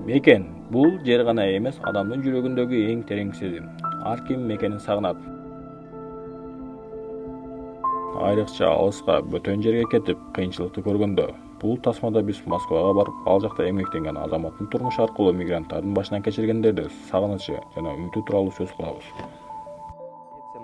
Мекен — бул жер гана эмес, адамдын жүрөгүндөгү эң терең сезим. Ар ким мекенин сагынат. Айрыкча алыска, бөтөн жерге кетип, кыйынчылыкты көргөндө. Бул тасмада биз Москвага барып, ал жакта эмгектенген азаматтын турмушу аркылуу мигранттардын башынан кечиргендерди, сагынычы жана үмүтү тууралуу сөз кылабыз.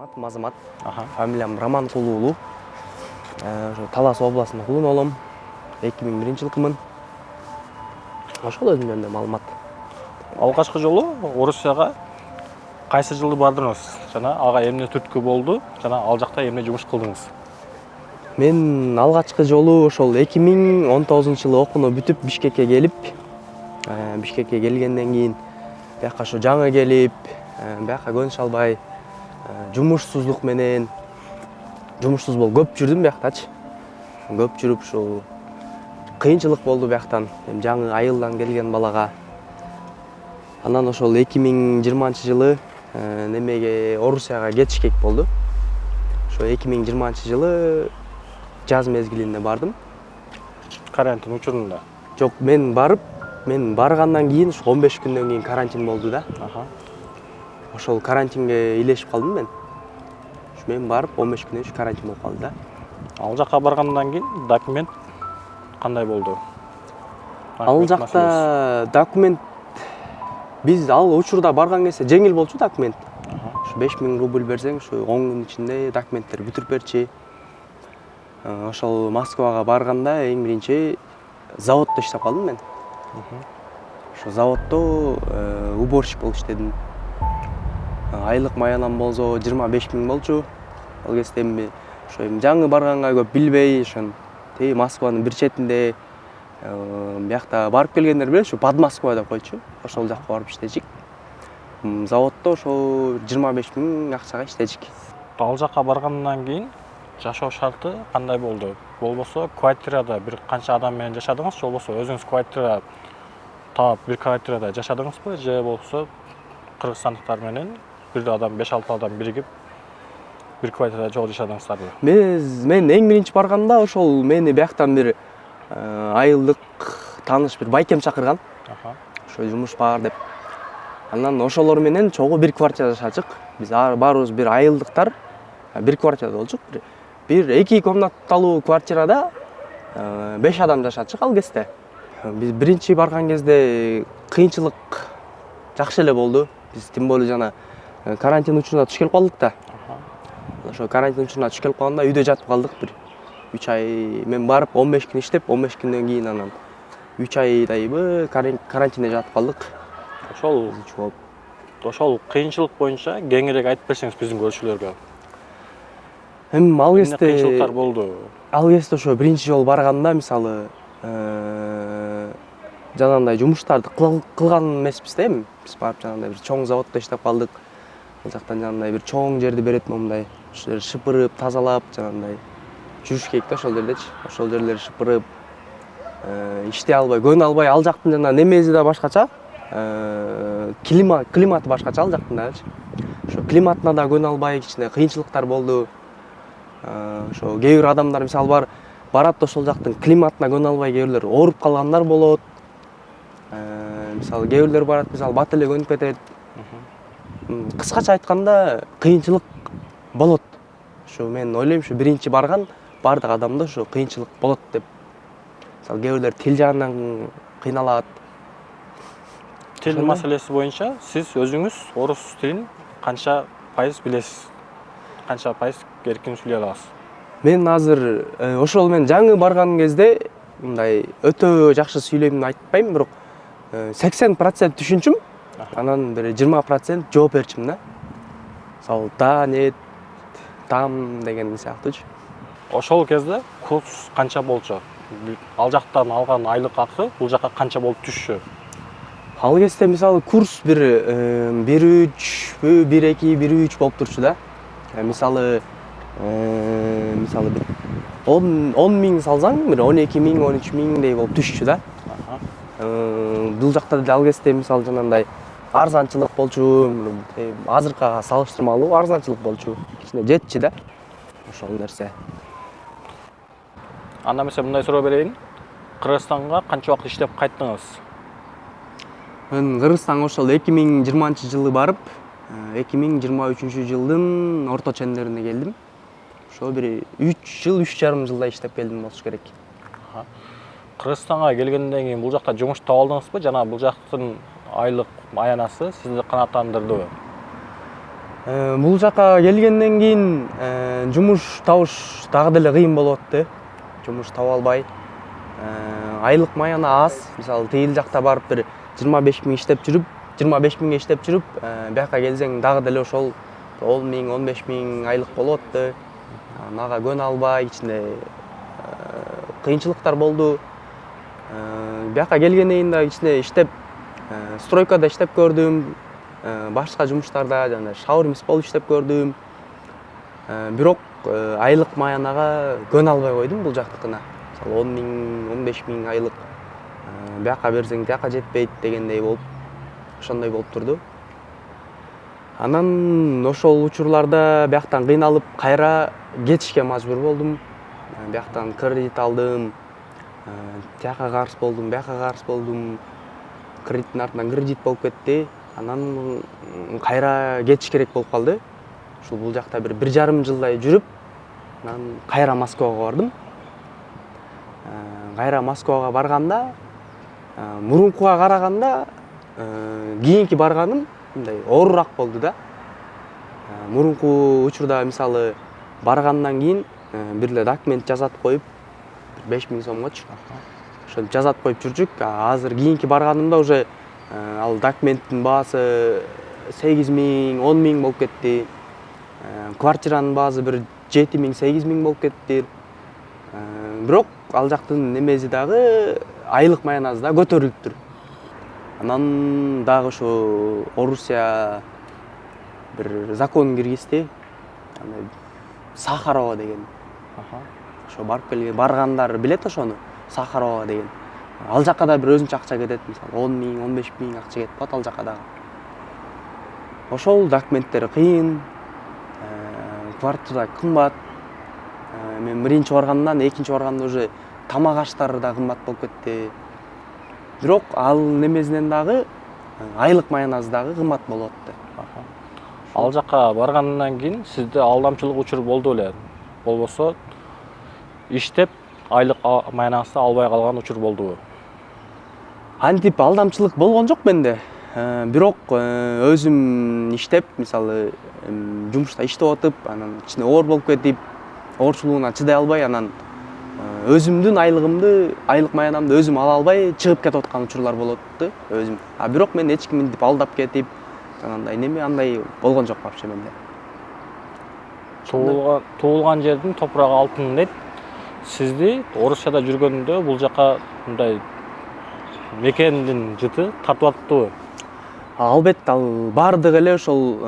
Атым Азамат, фамилиям Романкулуу уулу. Талас областынын кулуну болом. 2001 жылкымын. Ошол өзүм жөнүндө маалымат. Алгачкы жолу Орусияга кайсы жылы бардыңыз жана ага эмне түрткү болду жана ал жакта эмне жумуш кылдыңыз? Мен алгачкы жолу ошол 2019-жылы окууну бүтүп Бишкекке келип, Бишкекке келгенден кийин бияка ошо жаңы келип, бияка көнүш албай, жумушсуздук менен жумушсуз болуп көп жүрдүм бияктачы. Көп жүрүп ушул кыйынчылык болду бияктан. Жаңы айылдан келген балага. Анан ошол 2020-жылы немеге Орусияга кетиш керек болду. Ошо 2020-жылы жаз мезгилинде бардым. Карантин учурунда. Жок, мен баргандан кийин ушу 15 күндөн кийин карантин болду да. Ошол карантинге илешип калдым мен. Мен барып 15 күндөн кийин карантин болуп калды да. Ал жакка баргандан кийин документ кандай болду? Ал жакта документ биз ал учурда барган кезде жеңил болчу документ. Ушу 5000 рубль берсең, ушу 10 күн ичинде документтер бүтүрүп берчи. Ошол Москвага барганда эң биринчи заводдо иштеп калдым мен. Ошо заводдо уборщик болуп иштедим. Айлык маянам болсо 25 000 болчу. Ал кезде эми ошо жаңы барганга көп билбей, ошон тиги Москванын бир четинде биякта барып келгендер билет, ушу под Москва деп койчу. Ошол жакка барып иштечик. Заводдо ошо 25 000 акчага иштечик. Ал жакка баргандан кийин жашоо шарты кандай болду? Болбосо квартирада бир канча адам менен жашадыңыз, же болбосо өзүңүз квартира таап бир квартирада жашадыңызбы, же болбосо кыргызстандыктар менен бир адам 5-6 адам биригип бир квартирада жолу жашадыңыздарбы? Мен эң биринчи барганда ошол мени бияктан бир айылдык тааныш бир байкем чакырган. Ошо жумуш бар деп. Анан ошолор менен чогуу бир квартирада жашачык. Биз баарыбыз бир айылдыктар бир квартирада болчук. Бир 2 комнаталуу квартирада 5 адам жашачык ал кезде. Биз биринчи барган кезде кыйынчылык жакшы эле болду. Биз тем более жана карантин учуруна туш келип калдык да. Ошо карантин учуруна туш келип калганда үйдө жатып калдык бир 3 ай. Мен барып 15 күн иштеп, 15 күндөн кийин анан 3 айдайбы карантинде жатып калдык. Ошол кыйынчылык боюнча кеңирээк айтып берсеңиз биздин көрүүчүлөргө. Ал кезде кыйынчылыктар болду. Ал кезде ошо биринчи жолу барганда мисалы жанагындай жумуштарды кылган эмеспиз да эми. Биз барып жанагындай бир чоң заводдо иштеп калдык. Ал жактан жанагындай бир чоң жерди берет момундай. Ошол жерди шыпырып, тазалап, жанагындай жүрүш керек да ошол жердечи. Ошол жерлерди шыпырып, иштей албай, көнө албай, ал жактын жана немеси да башкача. Климаты башкача ал жактын дагычы. Ошо климатына да көнө албай, кичине кыйынчылыктар болду. Ошо кээ бир адамдар мисалы барат ошол жактын климатына көнө албай, кээ бирлер ооруп калгандар болот. Мисалы кээ бирлер барат, мисалы бат эле көнүп кетет. Кыскача айтканда кыйынчылык болот. Ошо мен ойлойм, ушу биринчи барган бардык адамда ошо кыйынчылык болот деп. Мисалы кээ бирлер тил жагынан кыйналат. Тил маселеси боюнча сиз өзүңүз орус тилин канча пайыз билесиз? Канча пайыз эркин сүйлөй аласыз? Мен азыр ошол мен жаңы барган кезде мындай өтө жакшы сүйлөйм деп айтпайм, бирок 80% түшүнчүм. Анан бир 20% жооп берчим да. Мисалы да, нет, там деген сыяктуучу. Ошол кезде курс канча болчу? Ал жактан алган айлык акы бул жакка канча болуп түшчү? Ал кезде мисалы курс бир 1-3, 1-2, 1-3 болуп турчу да. Мисалы бир 10 000 салсаң, бир 12 000, 13 000дей болуп түшчү да. Бул жакта ал кезде мисалы жанагындай арзанчылык болчу, азыркыга салыштырмалуу арзанчылык болчу. Кичине жетчи да. Ошол нерсе. Анда эмесе мындай суроо берейин. Кыргызстанга канча убакыт иштеп кайттыңыз? Мен Кыргызстанга ошол 2020-жылы барып, 2023-жылдын орто чендерине келдим. Ошо бир 3 жыл, 3,5 жылдай иштеп келдим болуш керек. Кыргызстанга келгенден кийин бул жакта жумуш таап алдыңызбы? Жана бул жактын айлык маянасы сизди канааттандырдыбы? Бул жака келгенден кийин жумуш табыш дагы деле кыйын болуп атты. Жумуш таба албай. Айлык маяна аз. Мисалы, тигил жакта барып бир 25 миң иштеп жүрүп, 25 миңге иштеп жүрүп, бияка келсең дагы деле ошол 10 миң, 15 миң айлык болуп атты. Мага көнө албай, ичинде кыйынчылыктар болду. Бияка келгенден кийин да ичинде иштеп, стройкада иштеп көрдүм, башка жумуштарда жана шаурмист болуп иштеп көрдүм. Бирок айлык маянага көнө албай койдум бул жактыкына. Мисалы 10 миң, 15 миң айлык бияка берсең тияка жетпейт дегендей болуп, ошондой болуп турду. Анан ошол учурларда бияктан кыйналып кайра кетишке мажбур болдум. Бияктан кредит алдым, тияка карыз болдум, бияка карыз болдум. Кредиттин артынан кредит болуп кетти. Анан кайра кетиш керек болуп калды. Ушул бул жакта бир 1,5 жылдай жүрүп, анан кайра Москвага бардым. Кайра Москвага барганда, мурункуга караганда кийинки барганым мындай оорураак болду да. Мурунку учурда мисалы баргандан кийин бир эле документ жазатып коюп 5 миң сомгочу. Ошентип жазатып коюп жүрчүк. Азыр кийинки барганымда уже ал документтин баасы 8 миң, 10 миң болуп кетти. Квартиранын баасы бир 7 миң, 8 миң болуп кетти. Бирок ал жактын немеси дагы айлык маянасы да көтөрүлүптүр. Анан дагы ошо Орусия бир закон киргизди. Сахарова деген. Ошо барып келген баргандар билет ошону. Сахарова деген. Ал жакка да бир өзүнчө акча кетет, мисалы 10 миң, 15 миң акча кетип калат ал жакка дагы. Ошол документтери кыйын, квартира кымбат. Мен биринчи баргандан экинчи барганда уже тамак аштары да кымбат болуп кетти. Бирок ал немесинен дагы айлык маянасы дагы кымбат болуп атты. Ал жакка баргандан кийин сизде алдамчылык учур болду эле. Болбосо иштеп айлык маянасы албай калган учур болдубу? Антип алдамчылык болгон жок менде. Бирок өзүм иштеп, мисалы, жумушта иштеп атып, анан ичине оор болуп кетип, оорчулугуна чыдай албай, анан өзүмдүн айлыгымды, айлык маянамды өзүм ала албай чыгып кетип аткан учурлар болуп атты өзүм. Бирок мен эч ким мынтип алдап кетип, андай неме андай болгон жок вообще менде. Туулган жердин топурагы алтын дейт. Сизди Орусияда жүргөндө бул жака мындай мекендин жыты тартып атыптыбы? Албетте, ал бардыгы эле ошол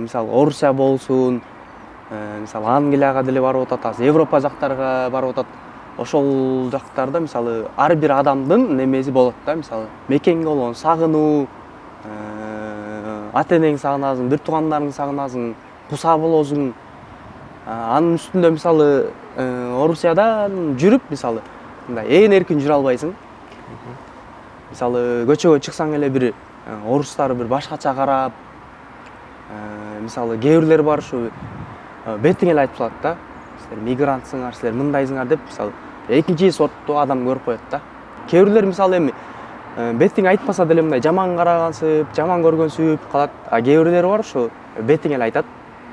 мисалы Орусия болсун, мисалы Англияга деле барып атат, азыр Европа жактарга барып атат. Ошол жактарда мисалы ар бир адамдын немеси болот да, мисалы мекенге болгон сагынуу, ата энеңди сагынасың, бир туугандарыңды сагынасың, куса болосуң. Анын үстүндө мисалы Орусиядан жүрүп, мисалы мындай ээн эркин жүрө албайсың. Мисалы көчөгө чыксаң эле бир орустар бир башкача карап, мисалы кээ бирлер бар ушу бетиңе эле айтып салат да. Силер мигрантсыңар, силер мындайсыңар деп, мисалы экинчи сорттуу адам көрүп коет да. Кээ бирлер мисалы эми бетиң айтпаса деле мындай жаман карагансып, жаман көргөнсүп калат. Кээ бирлер бар ушу бетиң эле айтат.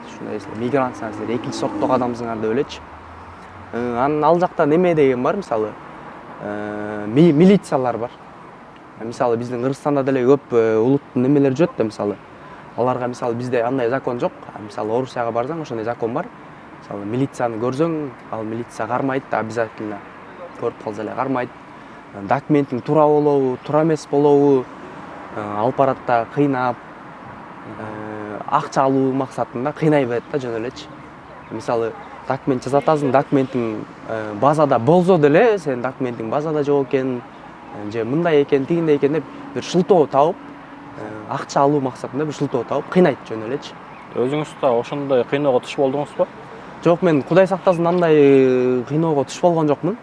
Ушундай силер мигрантсыңар, силер экинчи сорттуу адамсыңар деп элечи. Анан ал жакта неме деген бар, мисалы милициялар бар. Мисалы биздин Кыргызстанда деле көп улуттун немелери жүрөт да, мисалы. Аларга мисалы бизде андай закон жок. Мисалы Орусияга барсаң ошондой закон бар. Мисалы милицияны көрсөң, ал милиция кармайт, обязательно көрүп калса эле кармайт. Документиң туура болобу, туура эмес болобу, алып барат да кыйнап, акча алуу максатында кыйнай берет да жөн элечи. Мисалы документ жасатасың, документиң базада болсо деле, сенин документиң базада жок экен, же мындай экен, тигиндей экен деп бир шылтоо табып, акча алуу максатында бир шылтоо табып кыйнайт жөн элечи. Өзүңүз да ошондой кыйноого туш болдуңузбу? Жок, мен Кудай сактасын андай кыйноого туш болгон жокмун.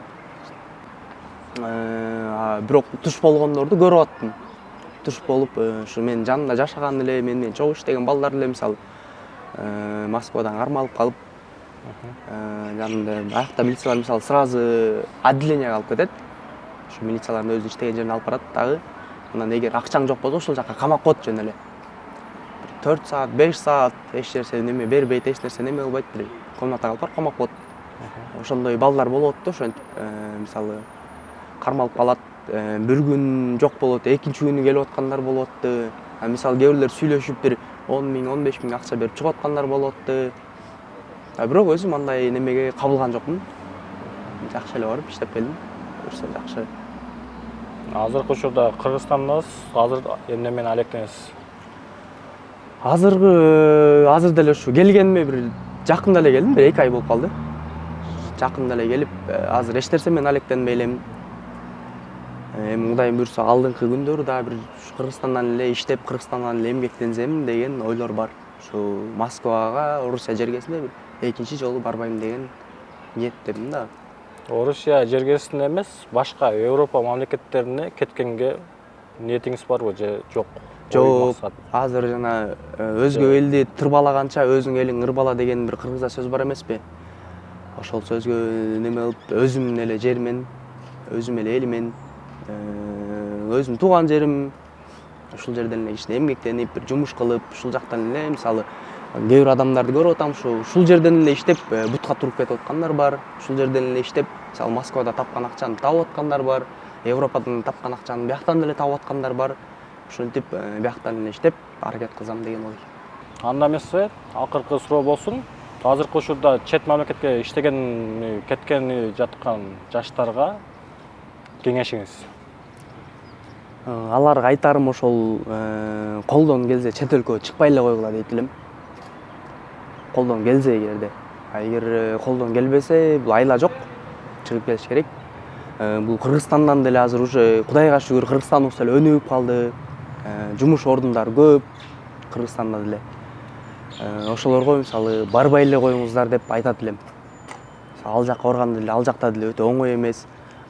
Бирок туш болгондорду көрүп аттым. туш болуп, ушу менин жанымда жашаган эле, менен чогуу иштеген балдар эле мисалы Москвадан кармалып калып, жанымда аякта милициялар мисалы сразу отделениеге алып кетет. Ушу милициялардын өзү иштеген жерине алып барат дагы. Анан эгер акчаң жок болсо ошол жака камап коет жөн эле. 4 саат, 5 саат эч нерсе неме бербейт, эч нерсе неме кылбайт, бир комнатага алып барып камап коет. Ошондой балдар болот да, ошентип мисалы кармалып калат. Бир күн жок болот, экинчи күнү келип аткандар болот. Мисалы кээ бирлер сүйлөшүп бир 10 000, 15 000 акча берип чыгып аткандар болот. Бирок өзүм андай немеге кабылган жокмун. Жакшы эле барып иштеп келдим. Көрсө жакшы. Азыркы учурда Кыргызстандасыз, азыр эмне менен алектенесиз? Азыр деле ушу келгениме бир жакында эле келдим, бир 2 ай болуп калды. Жакында эле келип, азыр эч нерсе менен алектенбей элем. Эми Кудайым буйрса алдыңкы күндөрү да бир Кыргызстандан эле иштеп, Кыргызстандан эле эмгектенсем деген ойлор бар. Ушу Москвага, Орусия жергесине бир экинчи жолу барбайм деген ниеттемин да. Орусия жергесине эмес, башка Европа мамлекеттерине кеткенге ниетиңиз барбы же жок? Жок, азыр жана өзгө элди тырбалаганча өзүң элиң ырбала деген бир кыргызда сөз бар эмеспи? Ошол сөзгө неме кылып, өзүмдүн эле жеримен, өзүм эле элимен, өзүм тууган жерим, ушул жерден эле кичине эмгектенип, бир жумуш кылып, ушул жактан эле мисалы кээ бир адамдарды көрүп атам, ушул жерден эле иштеп бутка туруп кетип аткандар бар. Ушул жерден эле иштеп, мисалы Москвада тапкан акчаны табып аткандар бар. Европадан тапкан акчаны бияктан эле табып аткандар бар. Ошентип бияктан эле иштеп аракет кылсам деген ой. Анда эмесе, акыркы суроо болсун. Азыркы учурда чет мамлекетке иштеген, кеткени жаткан жаштарга кеңешиңиз? Аларга айтарым ошол колдон келсе чет өлкөгө чыкпай эле койгула дейт элем. Колдон келсе эгерде. Эгер колдон келбесе, бул айла жок. Чыгып келиш керек. Бул Кыргызстандан деле азыр уже Кудайга шүгүр Кыргызстаныбыз эле өнүгүп калды. Жумуш ордундары көп Кыргызстанда деле. Ошолорго мисалы барбай эле коюңуздар деп айтат элем. Ал жакка барганда деле, ал жакта деле өтө оңой эмес.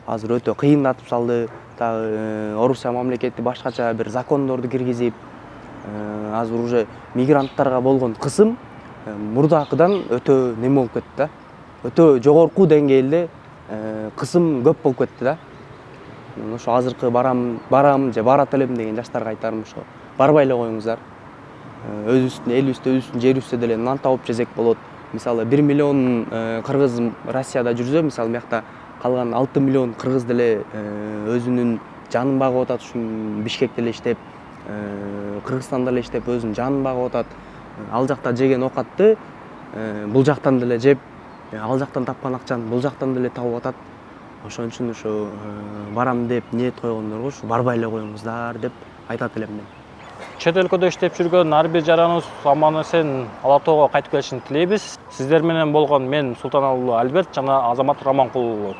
Азыр өтө кыйындатып салды. Дагы Орусия мамлекети башкача бир закондорду киргизип, азыр уже мигранттарга болгон кысым мурдакыдан өтө неме болуп кетти да. Өтө жогорку деңгээлде кысым көп болуп кетти да. Ошо азыркы барам же барат элем деген жаштарга айтарым ошо. Барбай эле коюңуздар. Өзүбүздүн элибизде, өзүбүздүн жерибизде деле нан табып жесек болот. Мисалы 1 миллион кыргыз Россияда жүрсө, мисалы биякта калган 6 миллион кыргыз деле өзүнүн жанын багып атат, ушу Бишкекте эле иштеп, Кыргызстанда эле иштеп өзүнүн жанын багып атат. Ал жакта жеген окатты бул жактан деле жеп, ал жактан тапкан акчаны бул жактан деле табып атат. Ошон үчүн ушу барам деп ниет койгондорго ушу барбай эле коюңуздар деп айтат элем мен. Чет өлкөдө иштеп жүргөн ар бир жараныбыз аман эсен Ала Тоого кайтып келишин тилейбиз. Сиздер менен болгон мен Султаналуу Альберт жана Азамат Раманкулов.